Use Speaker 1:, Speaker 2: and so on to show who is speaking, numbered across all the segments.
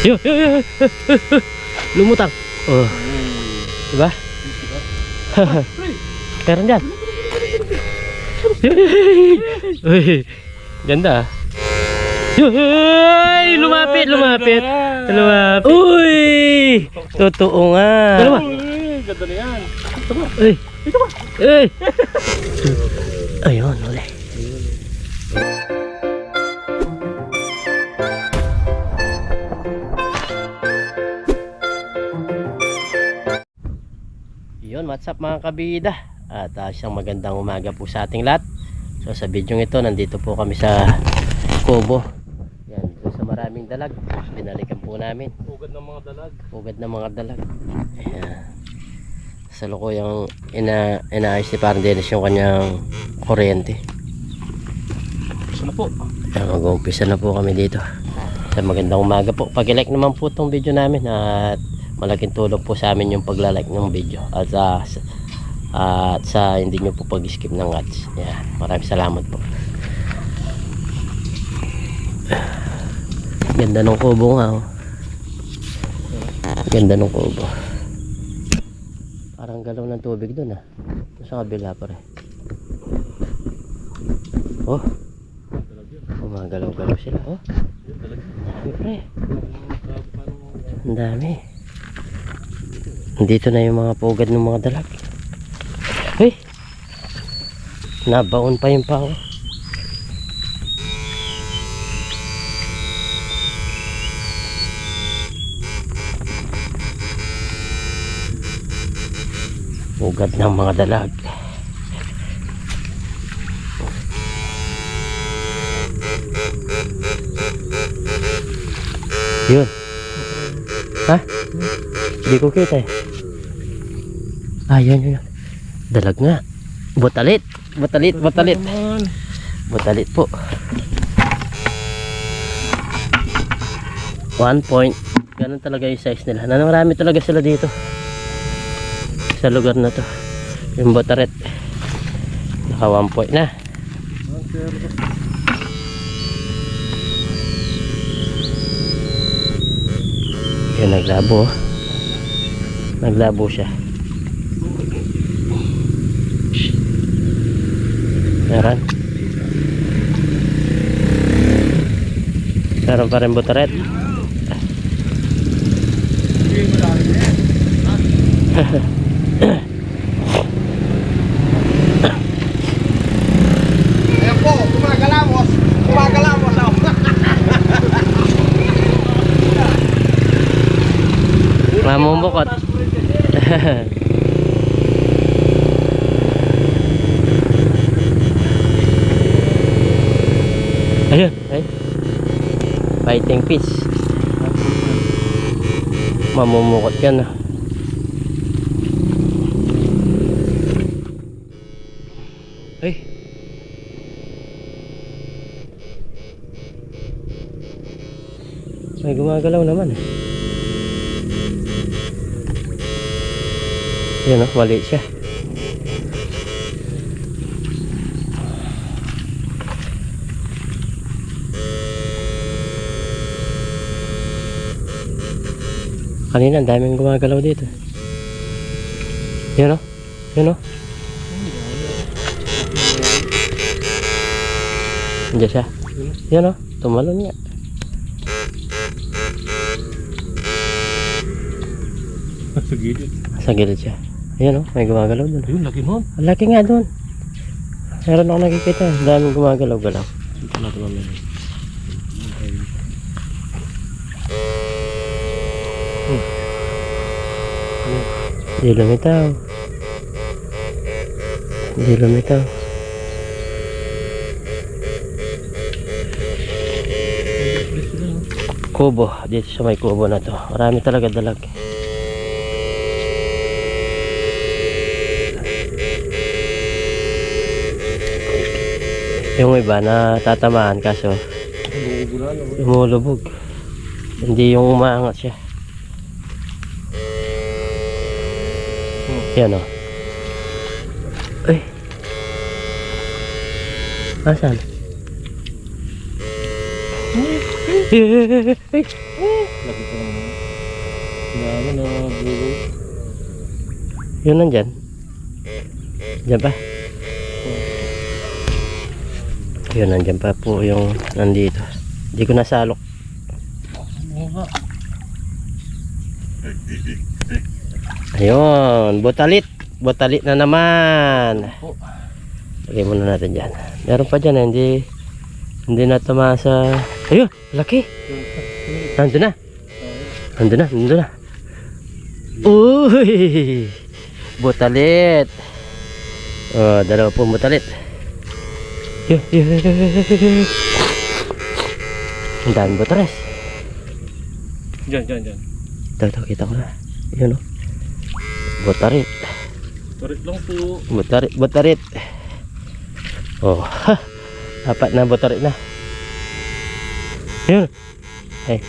Speaker 1: Yo, yo, yo. Lumutang. Oh. Diba? Meron dyan. Uy, ganda. Uy, lumapit, lumapit. Lumapit. Uy, totoo nga. Dalawa.
Speaker 2: Ganda na yan.
Speaker 1: Uy, uy. Ayun, uli. Yun, what's up mga kabida? At isang magandang umaga po sa ating lahat. So sa video ito, nandito po kami sa Kubo. Yan, doon sa maraming dalag. Binalikan po namin.
Speaker 2: Pugad ng mga dalag.
Speaker 1: Pugad ng mga dalag. Ayan. Sa loko yung inaayos ni Parang Dennis yung kanyang kuryente.
Speaker 2: Gusto na po.
Speaker 1: Mag-uumpisa na po kami dito. Sa magandang umaga po. Pag-like naman po itong video namin at malaking tulong po sa amin yung pagla-like ng video at sa hindi nyo po pag-skip ng ads. Yan, maraming salamat po. Ganda ng kubo nga oh. Ganda ng kubo. Parang galaw ng tubig dun ah. Sa kabila pa rin. Oh, gumagalaw-galaw sila oh. Dami pre. Ang dami. Dito na yung mga pugad ng mga dalag. Uy, nabaon pa yung pao. Pugad ng mga dalag. Yun. Ha? Hindi ko kita eh. Yun. Dalag nga. Butalit. Butalit po. 1 point. Ganun talaga yung size nila. Marami talaga sila dito. Sa lugar na to. Yung butalit. Naka 1 point na. Yan, naglabo. Naglabo siya. Meron pa rin butaret.
Speaker 2: Ayan po, gumagalamos. Gumagalamos ako.
Speaker 1: Mamumukot. Ayun, ay. Fighting fish. Mamumukot yan ah. Ay. May gumagalaw naman eh. Yan oh, mali siya. Kanina ang daming gumagalaw dito. Yun o. Yun o. Andiyan siya. Yun o. Tumalon niya.
Speaker 2: Sa gilid.
Speaker 1: Sa gilid siya. Yun o. May gumagalaw doon.
Speaker 2: Ayun, laki nun.
Speaker 1: Ang laki nga doon. Meron ako nakikita. Ang daming gumagalaw-galaw.
Speaker 2: Ito na tumalon.
Speaker 1: Hindi lumitaw. Hindi lumitaw. Kubo. Dito sa may kubo na to. Marami talaga dalag. Yung iba na tatamaan kaso lumulubog. Hindi yung umaangat siya. Yan o. Ay. Asan?
Speaker 2: Lagi ko naman. Dami na bulo.
Speaker 1: Yun nandyan. Diyan pa. Yun, nandyan pa po yung nandito. Hindi ko nasalok.
Speaker 2: Mukha.
Speaker 1: Ayun, botalit. Botalit na naman.
Speaker 2: Oh.
Speaker 1: Lagay muna natin dyan. Meron pa dyan, hindi na tumasa. Ayun, laki. Nandun na. Nandun na, nandun na. Uy! Botalit. Oh, dalawa po botalit. Ang dami botares.
Speaker 2: Diyan.
Speaker 1: Ito, kita ko na. Yun o. Botarit.
Speaker 2: Tarik lang po.
Speaker 1: Botarit. Oh, ha. Apat na botarit na. Yun. Ay,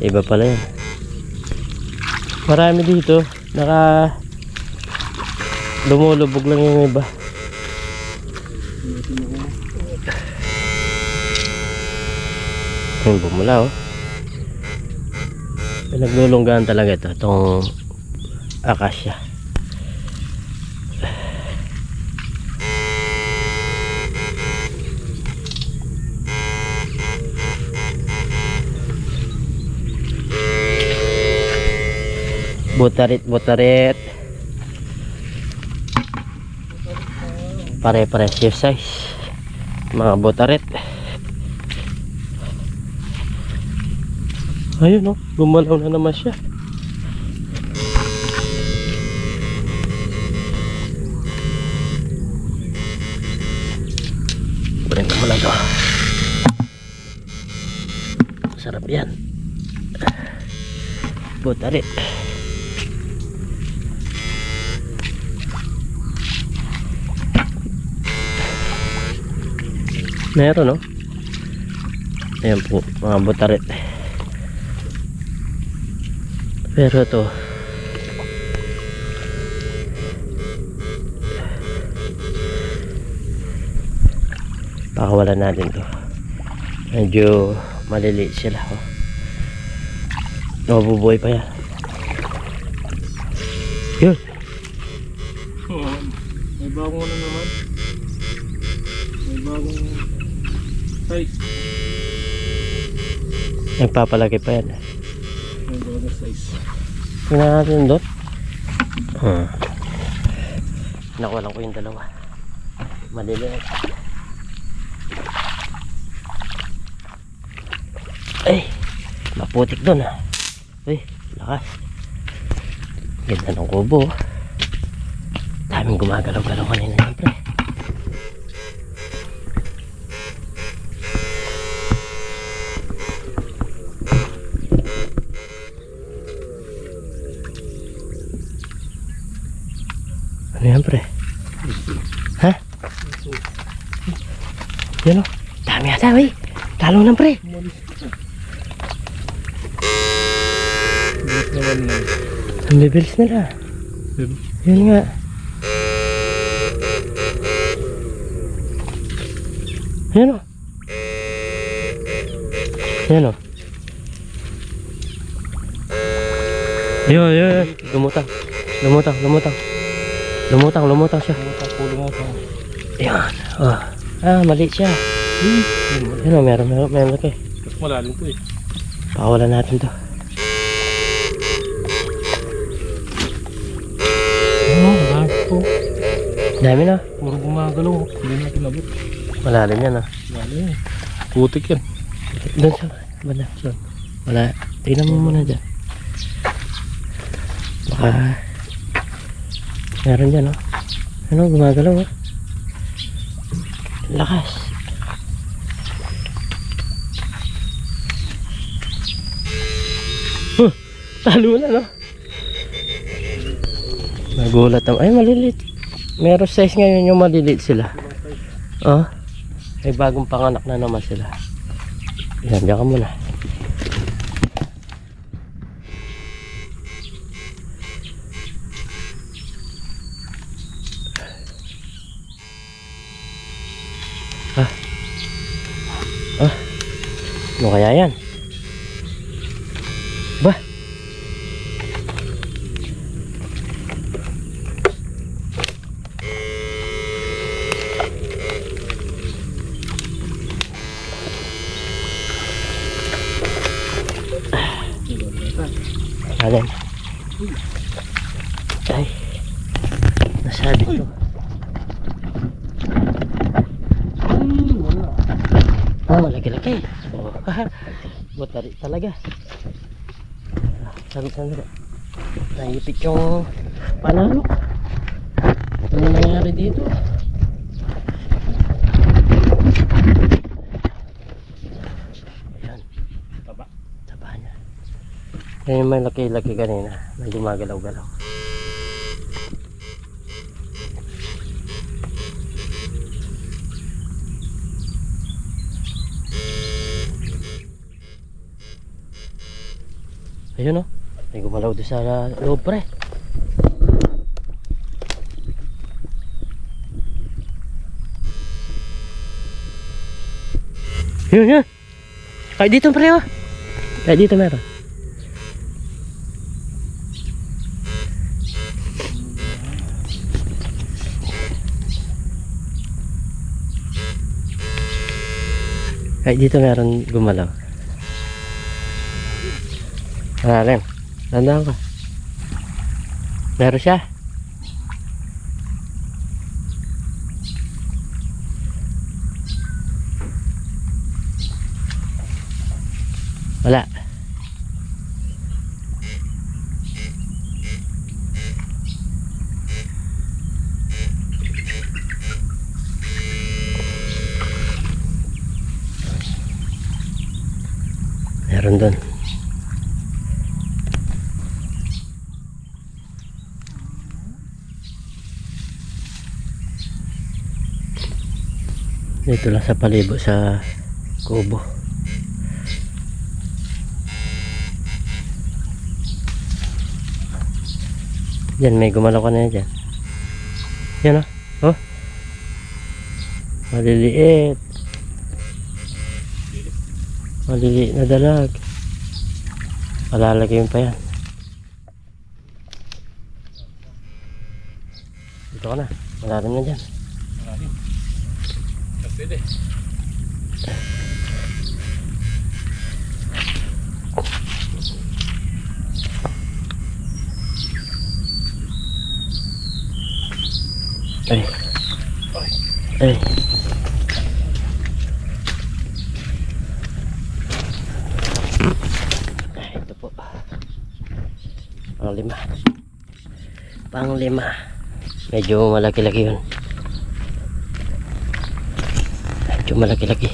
Speaker 1: iba pala yun. Marami dito. Lumulubog lang yung iba. Yung bumula oh. Pinaglulunggaan talaga ito. Itong akasya. Botarit. Pare-pares yung size. Mga botarit. Ayun oh, gumalaw na naman siya. Kunin ko muna ito. Sarap yan. Botarit. Meron no? Ayan po, mga botarit. Pero to pakawalan natin to. Medyo maliliit sila oh. Nabubuhay pa yan. Yun.
Speaker 2: May bagong ano naman. May bagong size.
Speaker 1: Nagpapalaki pa yan.
Speaker 2: May bagong size.
Speaker 1: Tingnan natin doon. Nakuha lang ko yung dalawa. Maliliit. Ay, maputik doon ah. Uy, lakas. Ganda ng kubo. Daming gumagalaw-galaw kanina siyempre. Ano yan pre? Ha? Yan o. Dami ata uy. Talo na pre.
Speaker 2: Bilis naman na.
Speaker 1: Ang bibilis nila.
Speaker 2: Diba?
Speaker 1: Yun nga. Yan o. Yan o. Yun. Lumutang siya.
Speaker 2: Pulong ako.
Speaker 1: Yan. Oh. Ah, maliit siya. Yan o, meron laki.
Speaker 2: Mas malalim po eh.
Speaker 1: Pakawalan natin to.
Speaker 2: Oh, marami po.
Speaker 1: Dami na.
Speaker 2: Puro gumagalaw. Hindi natin abot.
Speaker 1: Malalim yan ah.
Speaker 2: Malalim eh. Putik yan.
Speaker 1: Doon sa bala. Wala. Tingnan mo muna dyan. Baka meron dyan oh. Ano, gumagalaw oh. Lakas. Talo na no. Nagulat naman. Ay maliliit. Meron size ngayon yung maliliit sila. Oh. May bagong panganak na naman sila. Yan, diyan ka muna. Ano kaya yan? Ba? Alin? Ay, nasabi to. Ah, malaki-laki. Oh, butari talaga. Sandali. Naipit yung panalo. Ano nangyari dito? Ayan. Taba. Taba niya. Yan yung may laki-laki kanina. May gumagalaw-galaw. Ayun o. May gumalaw doon sa loob pre. Yun yun. Kahit dito pre o. Kahit dito meron. Kahit dito meron gumalaw. Ren, tandaan ka. Meron siya. Wala. Meron doon. Dito lang sa palibo sa kubo. Diyan may gumalaw ka na dyan. Yan o. Oh. Maliliit. Maliliit na dalag. Palalagay pa yan. Dito ka na. Malalim na dyan.
Speaker 2: Pwede.
Speaker 1: Ay. Ay. Ito po. Panglima. Panglima. Medyo malaki-laki yun. Medyo malaki-laki.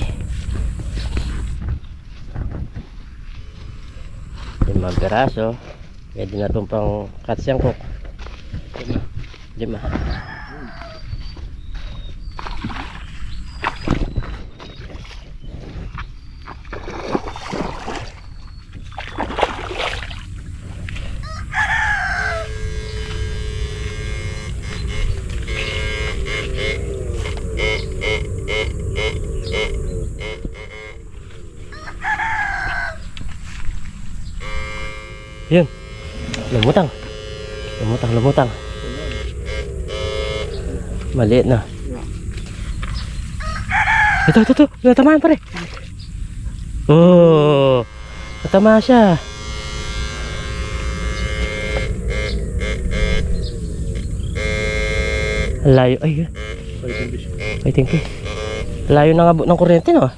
Speaker 1: 5 piraso. Pwede na itong pang katsiyang cook. 5. Yun. Lumutang. Lumutang. Maliit na. Ito. Natamaan pare. Oh. Natama siya. Layo. Ay. Fighting fish. Layo na abot ng kuryente no.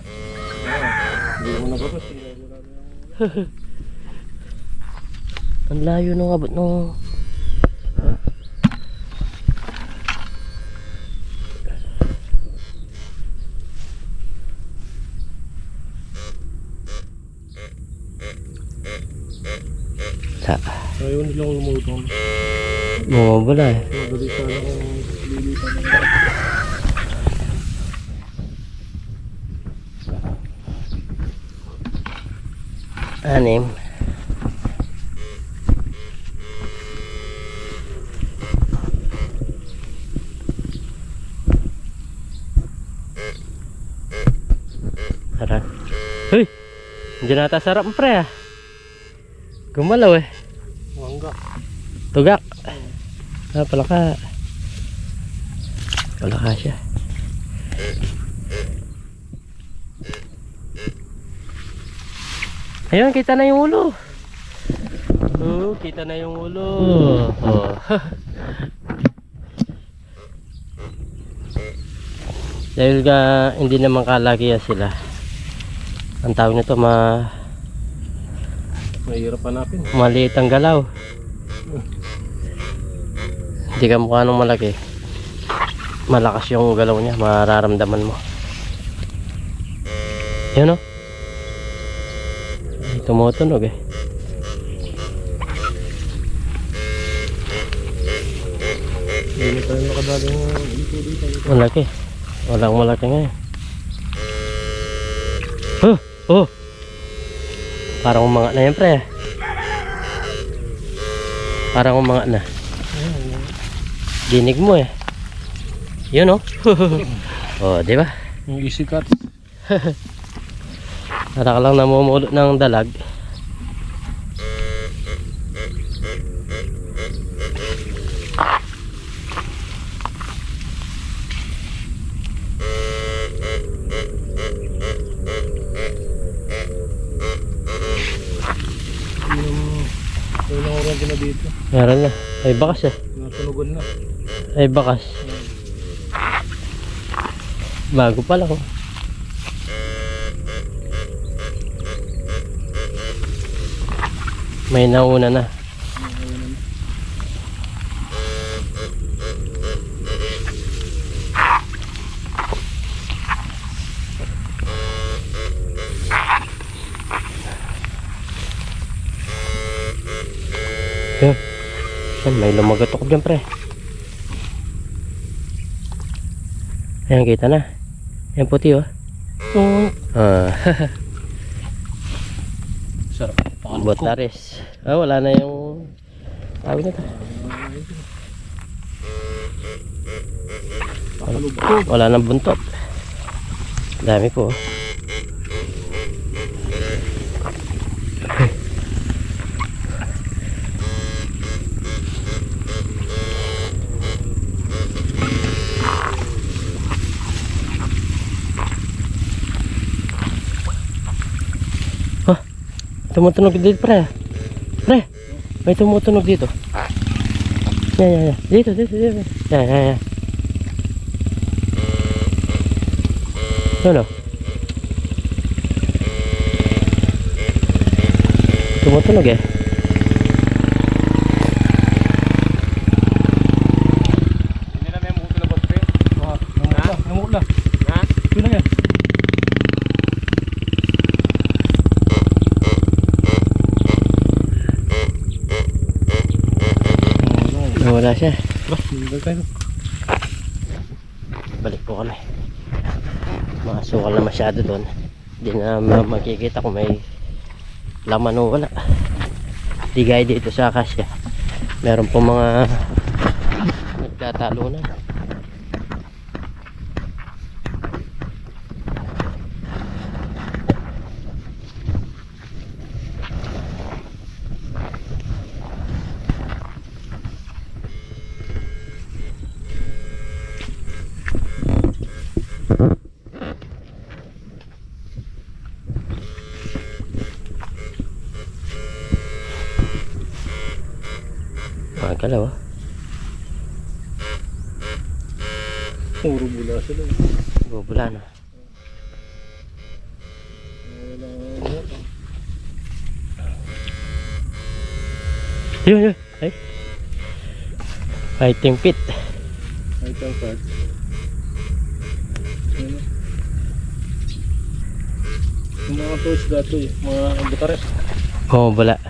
Speaker 2: Hindi mo nababas.
Speaker 1: Ang layo nung abot nung
Speaker 2: Ayaw nilang lumutong.
Speaker 1: bumabala eh.
Speaker 2: Madali sana kung lilipan.
Speaker 1: 6. Sarap. Hey! Hindi na ata sarap pre ah. Gumalaw eh.
Speaker 2: Wangga.
Speaker 1: Tugak. Ah, palaka. Palaka siya. Ayun, kita na yung ulo. Oh, kita na yung ulo. Oh. Dahil hindi naman kalakihan sila. Ang tawag nito
Speaker 2: Mahirap hanapin.
Speaker 1: maliit ang galaw. Hindi ka mukha nung malaki. Malakas yung galaw niya, mararamdaman mo. Yun o. Tumutunog eh.
Speaker 2: Hindi pa rin nakadali yung ito dito.
Speaker 1: Malaki. Walang malaki ngayon. Oh! Oh! Parang umanga na yan pre. Parang umanga na. Dinig mo eh. Yun oh. Oh, di ba?
Speaker 2: Yung easy cut.
Speaker 1: Para ka lang namumulot ng dalag.
Speaker 2: Yung oras na dito.
Speaker 1: Meron na. Ay bakas eh.
Speaker 2: Natunugan na.
Speaker 1: Ay bakas. Bago pa lang. May nauna na. Yan. Yan, may lumagatok dyan pre. Ayan, kita na. Ayan puti oh.
Speaker 2: Sarap.
Speaker 1: Botares. Ah, wala na yung tawag na to. Wala nang buntot. Dami po. Tumutunog dito pre. Pre, may tumutunog dito. Yan. Dito. Yan. Ano? Tumutunog eh.
Speaker 2: Hindi na may mukha na ba ito? Namukla. Ha? Ito na yan.
Speaker 1: Wala siya.
Speaker 2: Tayo.
Speaker 1: Balik po kami. Makasukal na masyado doon. Hindi na makikita kung may laman o wala. Di gaya dito sa Akasya. Meron po mga nagtatalunan. Magkalaw ah.
Speaker 2: Puro bula sila.
Speaker 1: Bubula na. Yun. Ay. Fighting pit.
Speaker 2: Ay, tangkat. Yung mga toys dati, mga butares.
Speaker 1: Oh, bula.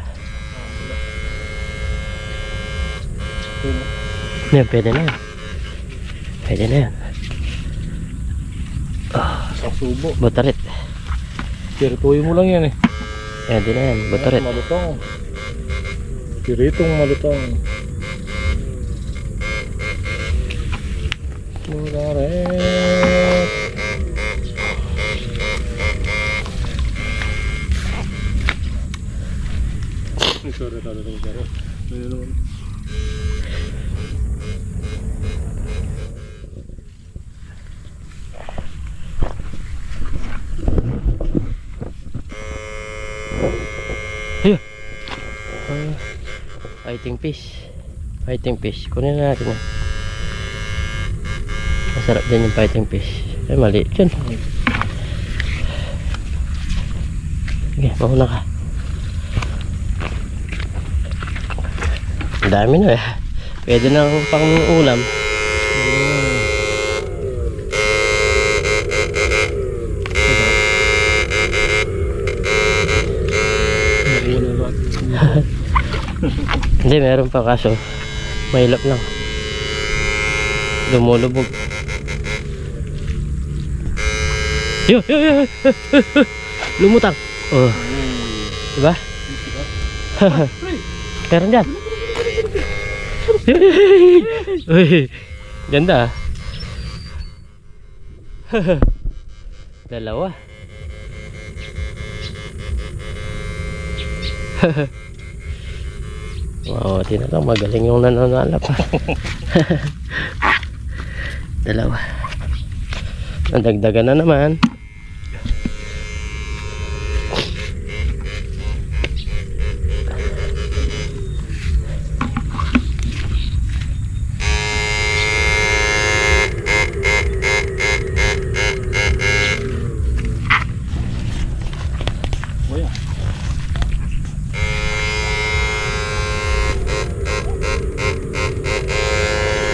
Speaker 1: Yan, pwede na yan. Pwede na yan.
Speaker 2: Isang subo.
Speaker 1: Botarit.
Speaker 2: Tirituloy mo lang yan eh.
Speaker 1: Yan din na yan. Botarit.
Speaker 2: Malutong. Tiritong malutong. Botaret. Sorry.
Speaker 1: Ayun. Fighting fish. Kunin na natin yan. Masarap din yung fighting fish. Ay, maliit yun. Sige, mauna ka. Ang dami na eh. Pwede na pang ulam. Hindi, meron pa kaso mahilap lang. Lumulubog. Yo. Lumutang. Oh. Diba? Meron dyan. Uy, ganda. Dalawa. Wow, tinatang magaling yung nananalap. Dalawa. Nadagdagan na naman.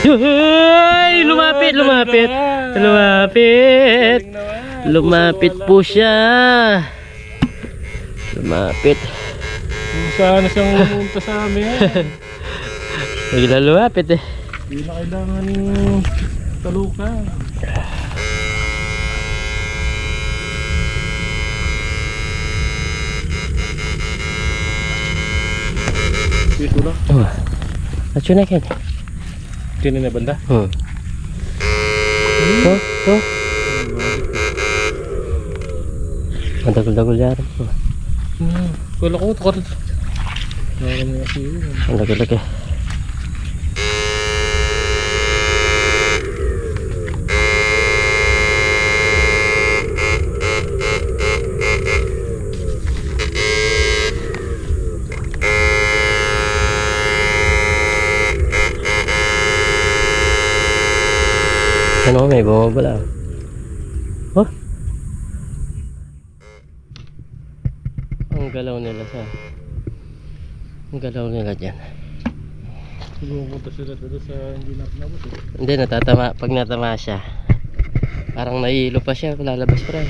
Speaker 1: Yuhuy! Lumapit po siya. Lumapit.
Speaker 2: Sana siyang lumunta sa amin.
Speaker 1: Bigla lumapit eh.
Speaker 2: Hindi na kailangan talukan. Dito lang.
Speaker 1: Oh. At yun na kin.
Speaker 2: Dito na banda?
Speaker 1: To. Ang dagol yan.
Speaker 2: Kala ko takot. Nakakami kasi yun.
Speaker 1: Ang laki-laki. Ano, may bumabala. Oh. Ang galaw nila dyan.
Speaker 2: Pumunta sila dito sa hindi natin nabot eh.
Speaker 1: Hindi, natatama. Pag natama siya, parang nahihilo pa siya. Lalabas pa rin.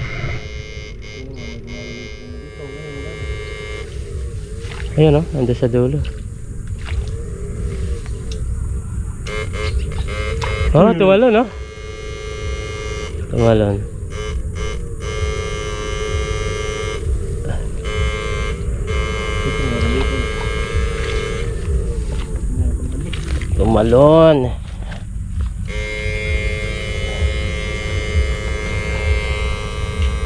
Speaker 1: Ayun o, nandun sa dulo. Oh, tumalon no? Tumalon. Tumalon.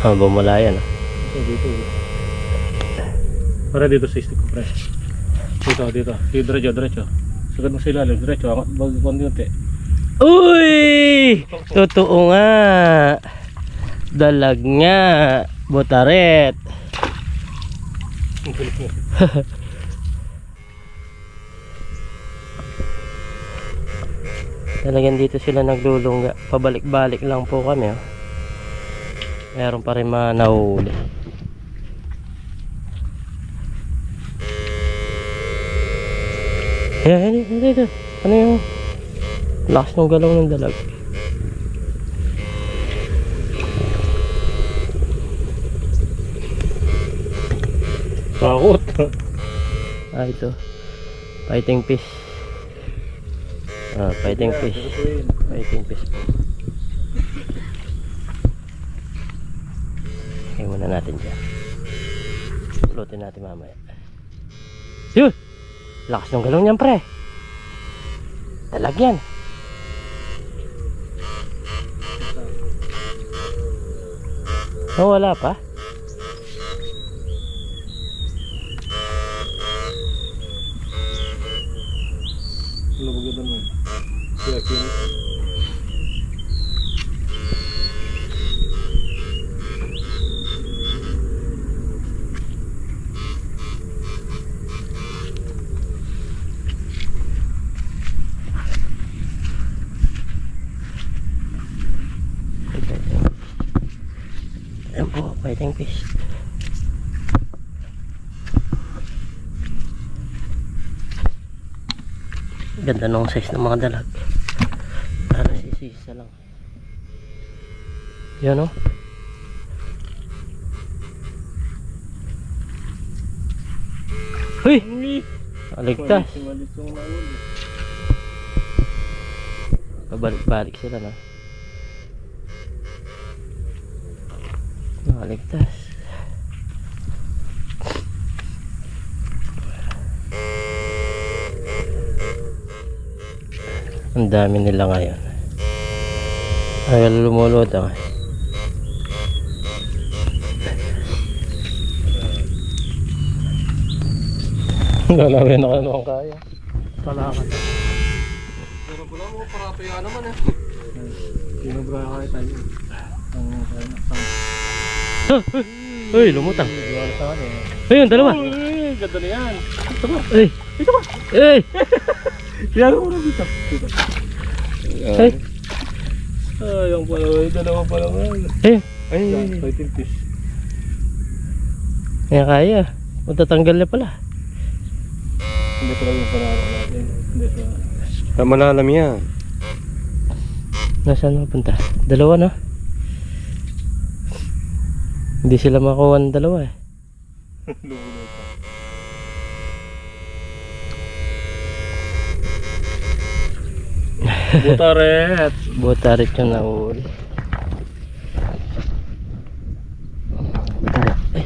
Speaker 1: Bumula yan.
Speaker 2: Dito. Para dito sa stick ko, pre. Dito. Diretso. Sagad mo sila, diretso. Angat konti.
Speaker 1: Uy! Totoo nga. Dalag nga. Botaret. Talagang dito sila naglulungga. Pabalik-balik lang po kami. Oh. Meron pa rin mga nahuli. Dito. Ano yung lakas ng galaw ng dalag?
Speaker 2: Takot.
Speaker 1: Ito. Fighting fish. Fighting fish po. Hingin muna natin dyan. Pulutin natin mamaya. Yun! Lakas ng galaw niyan, pre. Dalag yan. Oh, wala pa. Ayan po, fighting fish. Ganda nung size ng mga dalag. Parang sisisa lang. Yan o. Huy! Aligtas. Pabalik-balik sila na. Aligtas. Ang dami nila ngayon. Ay, lumulot ah. Lalawin ako naman kaya. Salamat.
Speaker 2: Pero pala mo, parapaya naman eh. Sinubra ka tayo.
Speaker 1: Uy, lumutang. Ayun, dalawa.
Speaker 2: Uy, ganda na yan.
Speaker 1: Ay, ito ba? Ay!
Speaker 2: Kaya mo na dito.
Speaker 1: Ay!
Speaker 2: Ayun pala, dalawa pala nga.
Speaker 1: Ay!
Speaker 2: Fighting fish.
Speaker 1: Kaya kaya. Matatanggal na pala.
Speaker 2: Hindi pala yung parang natin. Hindi sa...
Speaker 3: Malalam yan.
Speaker 1: Nasaan mapunta? Dalawa na. Hindi sila makuha ng dalawa eh.
Speaker 2: Butaret.
Speaker 1: Botarit yung nauuli. Botarit. Ay.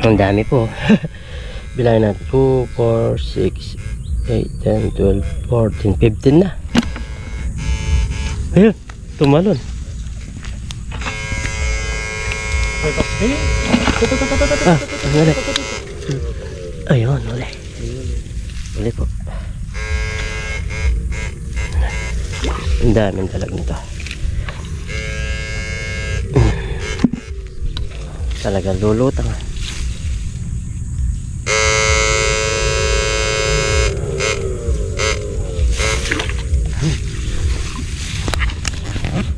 Speaker 1: Ang dami po. Bilangin natin. 2, 4, 6, 8, 10, 12, 14, 15 na. Ayun. Tumalon. Ah, ulit. Ayun, ulit. Ulit po. Ang daming talag nito. Talaga lulutang.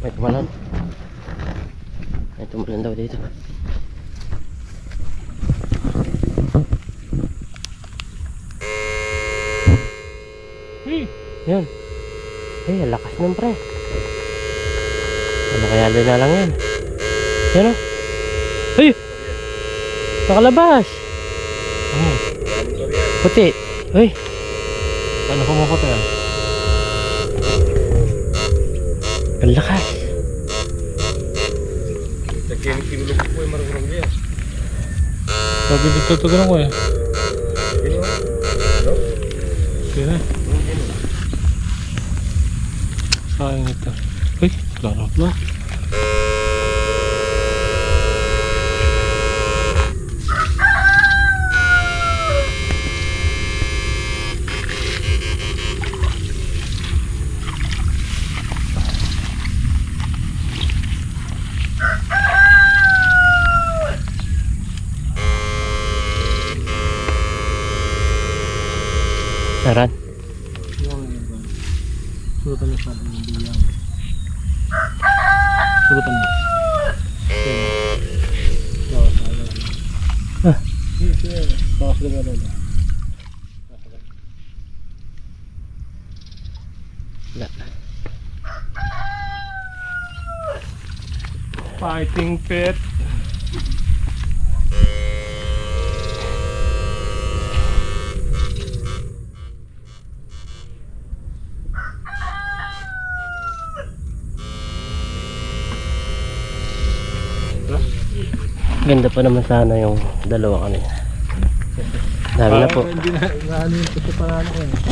Speaker 1: May tumalon. May tumalon daw dito. Yan. Ay, lakas ng pre. Ano kaya na lang yan? Yan o. Ay! Nakalabas! Puti. Ay!
Speaker 2: Ano kumukot yan?
Speaker 1: Ang lakas.
Speaker 3: Nagkinig kinulog po yung marunong niya.
Speaker 2: Sabi dito ito ganun ko eh. Kaya sayang ito. Uy, laro na.
Speaker 1: Saran.
Speaker 2: Surutan mo sa akin yung biyang. Surutan mo.
Speaker 1: Ah. Wala.
Speaker 2: Fighting pet.
Speaker 1: Ganda pa naman sana yung dalawa kanina. Dami na po.
Speaker 2: Hindi na ano yung ito pa ano ko eh.